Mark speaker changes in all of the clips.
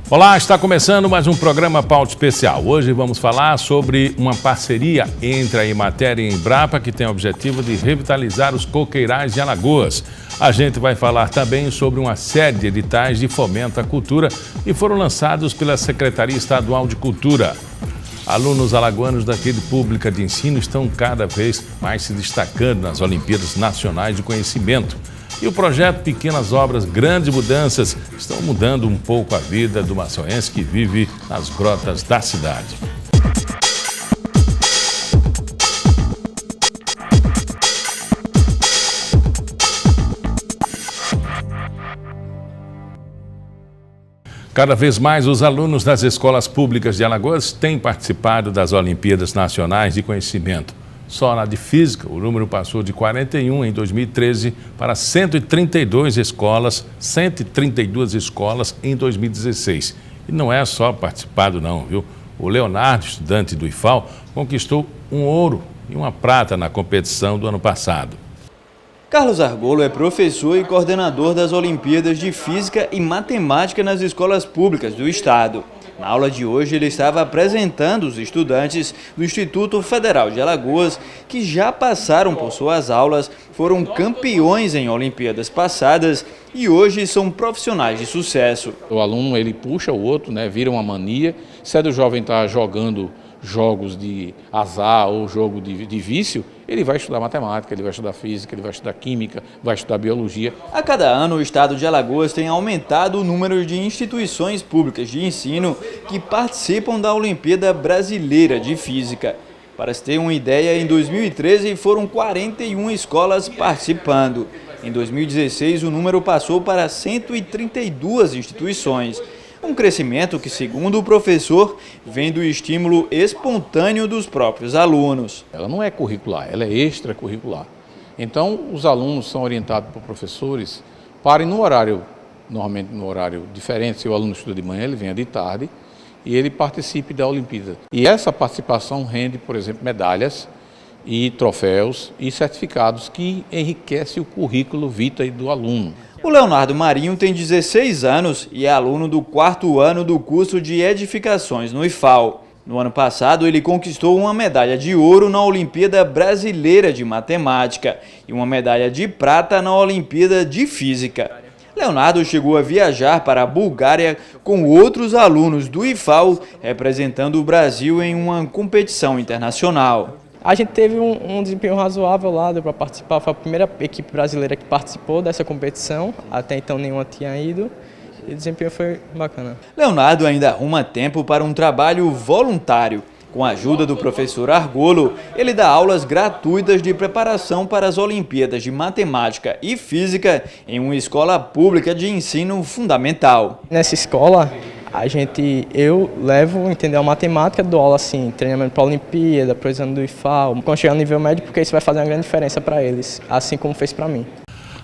Speaker 1: Olá, está começando mais um programa Pauta Especial. Hoje vamos falar sobre uma parceria entre a Emater e a Embrapa que tem o objetivo de revitalizar os coqueirais de Alagoas. A gente vai falar também sobre uma série de editais de fomento à cultura que foram lançados pela Secretaria Estadual de Cultura. Alunos alagoanos da rede pública de ensino estão cada vez mais se destacando nas Olimpíadas Nacionais de Conhecimento. E o projeto Pequenas Obras, Grandes Mudanças estão mudando um pouco a vida do maçoense que vive nas grotas da cidade. Cada vez mais os alunos das escolas públicas de Alagoas têm participado das Olimpíadas Nacionais de Conhecimento. Só na de Física, o número passou de 41 em 2013 para 132 escolas em 2016. E não é só participado não, viu? O Leonardo, estudante do IFAL, conquistou um ouro e uma prata na competição do ano passado.
Speaker 2: Carlos Argolo é professor e coordenador das Olimpíadas de Física e Matemática nas escolas públicas do estado. Na aula de hoje, ele estava apresentando os estudantes do Instituto Federal de Alagoas, que já passaram por suas aulas, foram campeões em Olimpíadas passadas e hoje são profissionais de sucesso.
Speaker 3: O aluno, ele puxa o outro, vira uma mania. Se é do jovem estar jogando jogos de azar ou jogo de vício, ele vai estudar matemática, ele vai estudar física, ele vai estudar química, vai estudar biologia.
Speaker 2: A cada ano, o estado de Alagoas tem aumentado o número de instituições públicas de ensino que participam da Olimpíada Brasileira de Física. Para se ter uma ideia, em 2013 foram 41 escolas participando. Em 2016, o número passou para 132 instituições. Um crescimento que, segundo o professor, vem do estímulo espontâneo dos próprios alunos.
Speaker 3: Ela não é curricular, ela é extracurricular. Então, os alunos são orientados por professores para ir no horário, normalmente no horário diferente. Se o aluno estuda de manhã, ele venha de tarde e ele participe da Olimpíada. E essa participação rende, por exemplo, medalhas e troféus e certificados que enriquecem o currículo vitae do aluno.
Speaker 2: O Leonardo Marinho tem 16 anos e é aluno do 4º ano do curso de edificações no IFAL. No ano passado, ele conquistou uma medalha de ouro na Olimpíada Brasileira de Matemática e uma medalha de prata na Olimpíada de Física. Leonardo chegou a viajar para a Bulgária com outros alunos do IFAL, representando o Brasil em uma competição internacional.
Speaker 4: A gente teve um desempenho razoável lá, deu para participar, foi a primeira equipe brasileira que participou dessa competição, até então nenhuma tinha ido, e o desempenho foi bacana.
Speaker 2: Leonardo ainda arruma tempo para um trabalho voluntário. Com a ajuda do professor Argolo, ele dá aulas gratuitas de preparação para as Olimpíadas de Matemática e Física em uma escola pública de ensino fundamental.
Speaker 4: Nessa escola, eu levo, entendeu, a matemática, dou aula assim, treinamento para a Olimpíada, para o exame do IFAL, quando chegar no nível médio, porque isso vai fazer uma grande diferença para eles, assim como fez para mim.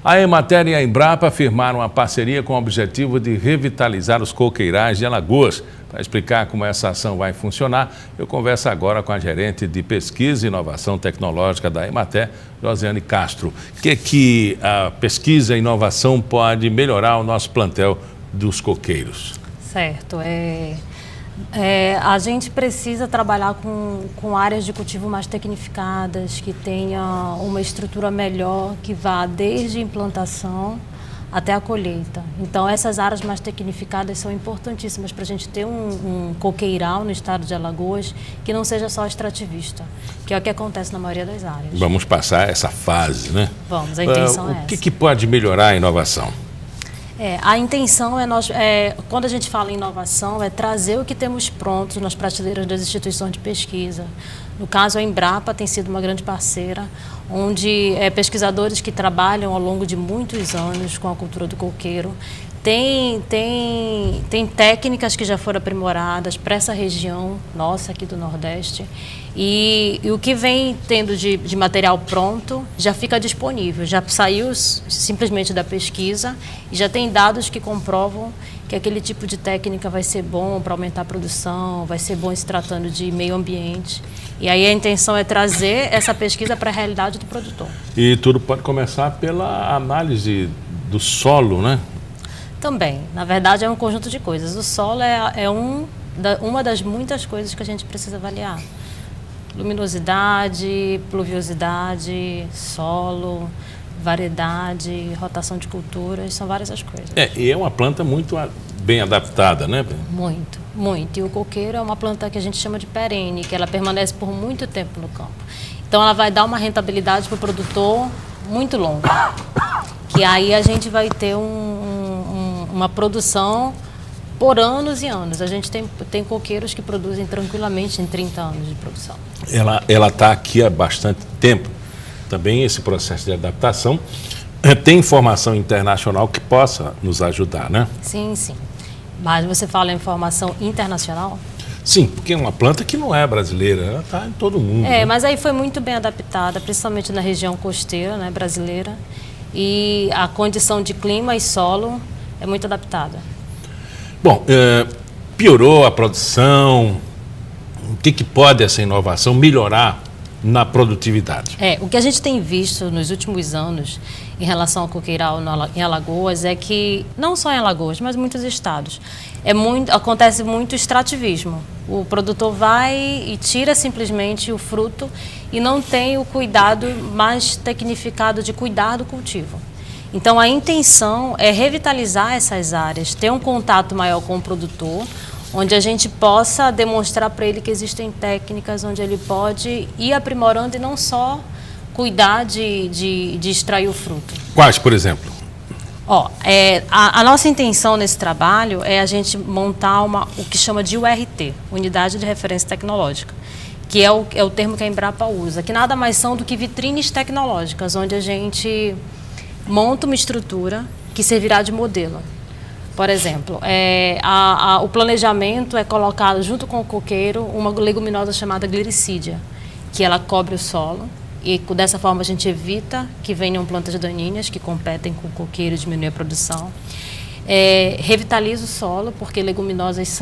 Speaker 1: A Emater e a Embrapa firmaram uma parceria com o objetivo de revitalizar os coqueirais de Alagoas. Para explicar como essa ação vai funcionar, eu converso agora com a gerente de Pesquisa e Inovação Tecnológica da Emater, Josiane Castro. O que a pesquisa e inovação pode melhorar o nosso plantel dos coqueiros?
Speaker 5: Certo. A gente precisa trabalhar com áreas de cultivo mais tecnificadas, que tenha uma estrutura melhor, que vá desde a implantação até a colheita. Então, essas áreas mais tecnificadas são importantíssimas para a gente ter um coqueiral no estado de Alagoas que não seja só extrativista, que é o que acontece na maioria das áreas.
Speaker 1: Vamos passar essa fase, né?
Speaker 5: Vamos, a intenção é essa.
Speaker 1: O que pode melhorar a inovação?
Speaker 5: A intenção quando a gente fala em inovação, é trazer o que temos pronto nas prateleiras das instituições de pesquisa. No caso, a Embrapa tem sido uma grande parceira, onde pesquisadores que trabalham ao longo de muitos anos com a cultura do coqueiro tem técnicas que já foram aprimoradas para essa região nossa aqui do Nordeste. E o que vem tendo de material pronto já fica disponível, já saiu simplesmente da pesquisa e já tem dados que comprovam que aquele tipo de técnica vai ser bom para aumentar a produção, vai ser bom se tratando de meio ambiente. E aí a intenção é trazer essa pesquisa para a realidade do produtor.
Speaker 1: E tudo pode começar pela análise do solo, né?
Speaker 5: Também. Na verdade, é um conjunto de coisas. O solo é uma das muitas coisas que a gente precisa avaliar. Luminosidade, pluviosidade, solo, variedade, rotação de culturas, são várias as coisas.
Speaker 1: E é uma planta muito bem adaptada, né?
Speaker 5: Muito, muito. E o coqueiro é uma planta que a gente chama de perene, que ela permanece por muito tempo no campo. Então ela vai dar uma rentabilidade para o produtor muito longa. Que aí a gente vai ter uma produção por anos e anos. A gente tem coqueiros que produzem tranquilamente em 30 anos de produção.
Speaker 1: Ela está aqui há bastante tempo. Também esse processo de adaptação tem informação internacional que possa nos ajudar, né?
Speaker 5: Sim, sim. Mas você fala em informação internacional?
Speaker 1: Sim, porque é uma planta que não é brasileira, ela está em todo mundo. Né?
Speaker 5: Mas aí foi muito bem adaptada, principalmente na região costeira, né, brasileira. E a condição de clima e solo é muito adaptada.
Speaker 1: Bom, piorou a produção. O que pode essa inovação melhorar na produtividade?
Speaker 5: O que a gente tem visto nos últimos anos em relação ao coqueiral em Alagoas é que, não só em Alagoas, mas em muitos estados, acontece muito extrativismo. O produtor vai e tira simplesmente o fruto e não tem o cuidado mais tecnificado de cuidar do cultivo. Então, a intenção é revitalizar essas áreas, ter um contato maior com o produtor, onde a gente possa demonstrar para ele que existem técnicas onde ele pode ir aprimorando e não só cuidar de extrair o fruto.
Speaker 1: Quais, por exemplo?
Speaker 5: A nossa intenção nesse trabalho é a gente montar o que chama de URT, Unidade de Referência Tecnológica, que é o termo que a Embrapa usa, que nada mais são do que vitrines tecnológicas, onde a gente monta uma estrutura que servirá de modelo. Por exemplo, o planejamento é colocado junto com o coqueiro uma leguminosa chamada gliricídia, que ela cobre o solo e dessa forma a gente evita que venham plantas daninhas que competem com o coqueiro e diminuem a produção. Revitaliza o solo, porque leguminosas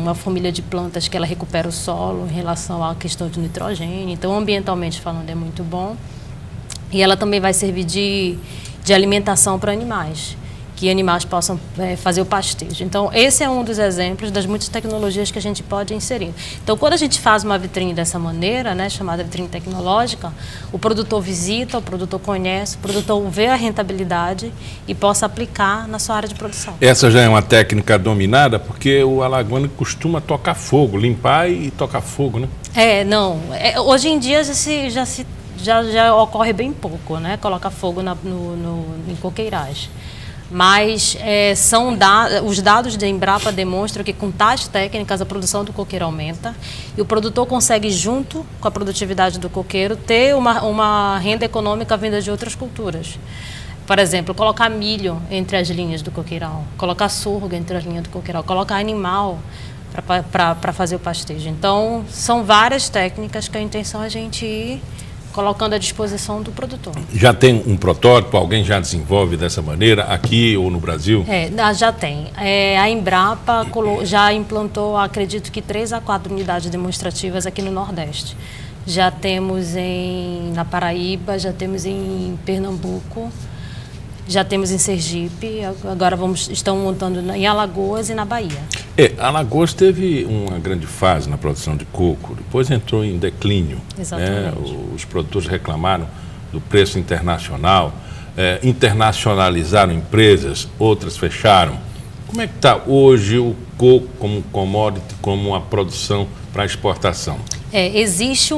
Speaker 5: uma família de plantas que ela recupera o solo em relação à questão de nitrogênio, então ambientalmente falando é muito bom. E ela também vai servir de alimentação para animais, que animais possam fazer o pastejo. Então, esse é um dos exemplos das muitas tecnologias que a gente pode inserir. Então, quando a gente faz uma vitrine dessa maneira, né, chamada vitrine tecnológica, o produtor visita, o produtor conhece, o produtor vê a rentabilidade e possa aplicar na sua área de produção.
Speaker 1: Essa já é uma técnica dominada, porque o alagoano costuma tocar fogo, limpar e tocar fogo, né?
Speaker 5: Hoje em dia já ocorre bem pouco, né? Colocar fogo em coqueirais. Mas os dados da Embrapa demonstram que com tais técnicas a produção do coqueiro aumenta e o produtor consegue, junto com a produtividade do coqueiro, ter uma renda econômica vinda de outras culturas. Por exemplo, colocar milho entre as linhas do coqueiral, colocar sorgo entre as linhas do coqueiral, colocar animal para fazer o pastejo. Então, são várias técnicas que a intenção é a gente ir colocando à disposição do produtor. Já tem um protótipo? Alguém já desenvolve dessa maneira aqui ou no Brasil? Já tem. A Embrapa já implantou, acredito que 3 a 4 unidades demonstrativas aqui no Nordeste. Já temos na Paraíba, já temos em Pernambuco, já temos em Sergipe, agora estamos montando em Alagoas e na Bahia. Alagoas teve uma grande fase na produção de coco, depois entrou em declínio. Exatamente. Os produtores reclamaram do preço internacional, internacionalizaram empresas, outras fecharam. Como é que está hoje o coco como commodity, como uma produção para exportação? Existe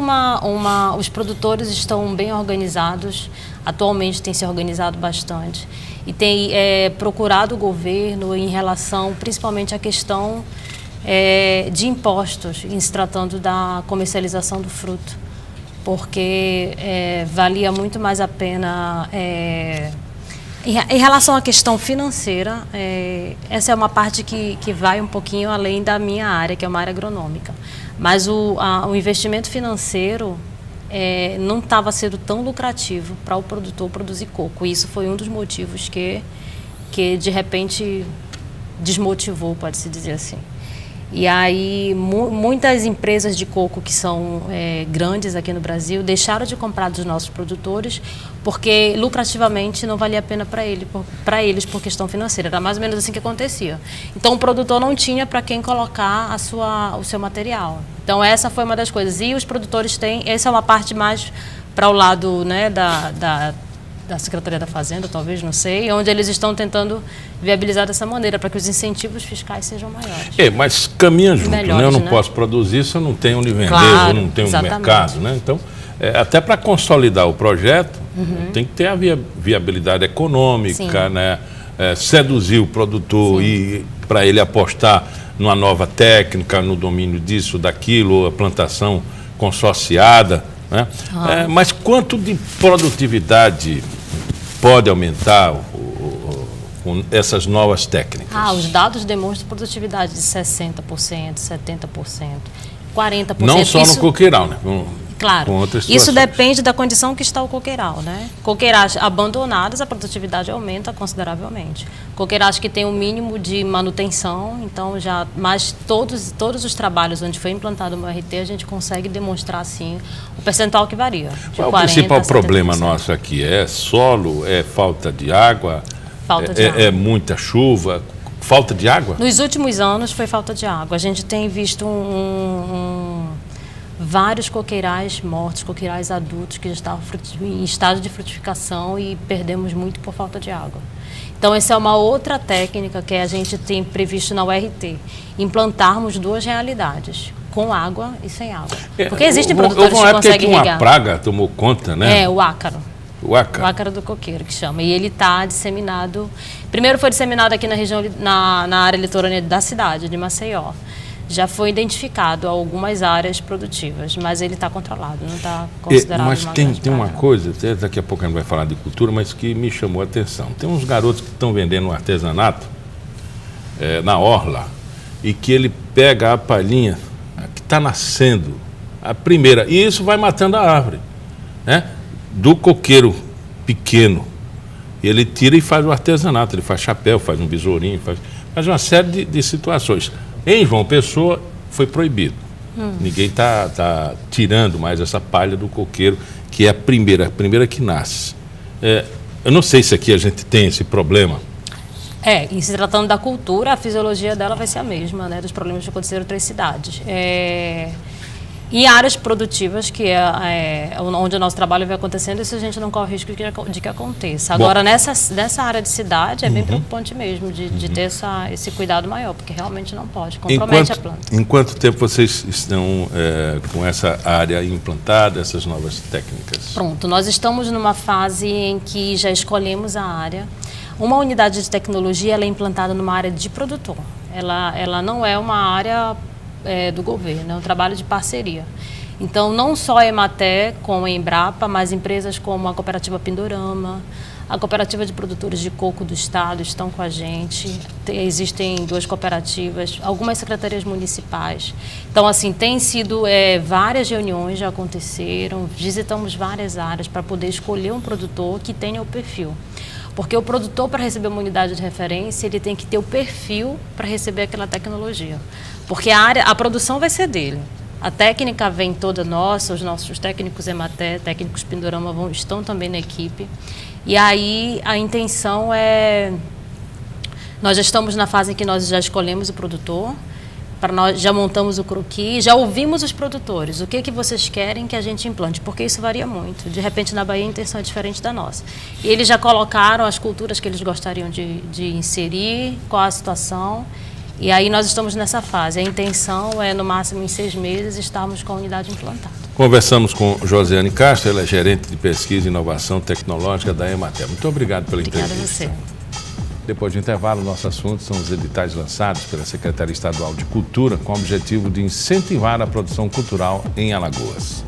Speaker 5: os produtores estão bem organizados, atualmente tem se organizado bastante e tem procurado o governo em relação principalmente à questão de impostos, em se tratando da comercialização do fruto, porque valia muito mais a pena. Em relação à questão financeira, essa é uma parte que vai um pouquinho além da minha área, que é uma área agronômica. Mas o investimento financeiro não estava sendo tão lucrativo para o produtor produzir coco. E isso foi um dos motivos que de repente desmotivou, pode-se dizer assim. E aí muitas empresas de coco que são grandes aqui no Brasil deixaram de comprar dos nossos produtores porque lucrativamente não valia a pena para eles por questão financeira. Era mais ou menos assim que acontecia. Então o produtor não tinha para quem colocar o seu material. Então essa foi uma das coisas. E os produtores têm, essa é uma parte mais para o lado, né, da Secretaria da Fazenda, talvez, não sei, onde eles estão tentando viabilizar dessa maneira, para que os incentivos fiscais sejam maiores.
Speaker 1: Mas caminha junto,
Speaker 5: melhores,
Speaker 1: né? Eu não
Speaker 5: né?
Speaker 1: posso produzir se eu não tenho onde vender,
Speaker 5: Claro,
Speaker 1: eu não tenho um
Speaker 5: exatamente.
Speaker 1: mercado, né? Então, até para consolidar o projeto, tem que ter a viabilidade econômica, né? Seduzir o produtor e para ele apostar numa nova técnica, no domínio disso, daquilo, a plantação consorciada, né? Mas quanto de produtividade pode aumentar com essas novas técnicas?
Speaker 5: Os dados demonstram produtividade de 60%, 70%, 40%.
Speaker 1: Não só no coqueiral, né?
Speaker 5: Claro,
Speaker 1: com outras
Speaker 5: isso
Speaker 1: situações.
Speaker 5: depende da condição que está o coqueiral, né? Coqueirais abandonados, a produtividade aumenta consideravelmente. Coqueirais que tem um mínimo de manutenção, então mas todos os trabalhos onde foi implantado o MRT, a gente consegue demonstrar, sim, o percentual que varia.
Speaker 1: Qual o principal problema nosso aqui? É solo, é falta de água, é muita chuva, falta de água?
Speaker 5: Nos últimos anos foi falta de água. A gente tem visto vários coqueirais mortos, coqueirais adultos que já estavam em estado de frutificação e perdemos muito por falta de água. Então, essa é uma outra técnica que a gente tem previsto na URT, implantarmos duas realidades, com água e sem água. Porque existem produtores que conseguem irrigar.
Speaker 1: Uma praga tomou conta, né?
Speaker 5: O ácaro.
Speaker 1: O ácaro.
Speaker 5: O ácaro do coqueiro, que chama. E ele está disseminado... Primeiro foi disseminado aqui na região, na área litorânea da cidade, de Maceió. Já foi identificado algumas áreas produtivas, mas ele está controlado, não está considerado
Speaker 1: mas
Speaker 5: uma
Speaker 1: tem
Speaker 5: praga.
Speaker 1: uma coisa, até daqui a pouco a gente vai falar de cultura, mas que me chamou a atenção. Tem uns garotos que estão vendendo um artesanato na orla e que ele pega a palhinha que está nascendo, a primeira, e isso vai matando a árvore, né? Do coqueiro pequeno. Ele tira e faz o artesanato, ele faz chapéu, faz um besourinho, faz uma série de situações. Em João Pessoa foi proibido. Ninguém está tirando mais essa palha do coqueiro, que é a primeira que nasce. Eu não sei se aqui a gente tem esse problema.
Speaker 5: E se tratando da cultura, a fisiologia dela vai ser a mesma, né, dos problemas que aconteceram em outras cidades. Em áreas produtivas, que é onde o nosso trabalho vai acontecendo, isso a gente não corre risco de que aconteça. Agora, nessa área de cidade, é bem preocupante mesmo de ter esse cuidado maior, porque realmente não pode, compromete a planta.
Speaker 1: Em quanto tempo vocês estão com essa área implantada, essas novas técnicas?
Speaker 5: Pronto, nós estamos numa fase em que já escolhemos a área. Uma unidade de tecnologia ela é implantada numa área de produtor. Ela não é uma área do governo, é um trabalho de parceria. Então, não só a Emater com a Embrapa, mas empresas como a Cooperativa Pindorama, a Cooperativa de Produtores de Coco do Estado estão com a gente. Existem 2 cooperativas, algumas secretarias municipais. Então, assim, tem sido várias reuniões já aconteceram, visitamos várias áreas para poder escolher um produtor que tenha o perfil. Porque o produtor, para receber uma unidade de referência, ele tem que ter o perfil para receber aquela tecnologia. Porque a produção vai ser dele. A técnica vem toda nossa, os nossos técnicos Emater, técnicos Pindorama estão também na equipe. E aí a intenção nós já estamos na fase em que nós já escolhemos o produtor, nós já montamos o croquis, já ouvimos os produtores, o que vocês querem que a gente implante, porque isso varia muito. De repente, na Bahia, a intenção é diferente da nossa. E eles já colocaram as culturas que eles gostariam de inserir, qual a situação, e aí nós estamos nessa fase. A intenção é, no máximo, em 6 meses, estarmos com a unidade implantada.
Speaker 1: Conversamos com Josiane Castro, ela é gerente de pesquisa e inovação tecnológica da Emater. Muito obrigado pela entrevista.
Speaker 5: Obrigada a você.
Speaker 1: Depois do intervalo, nosso assunto são os editais lançados pela Secretaria Estadual de Cultura com o objetivo de incentivar a produção cultural em Alagoas.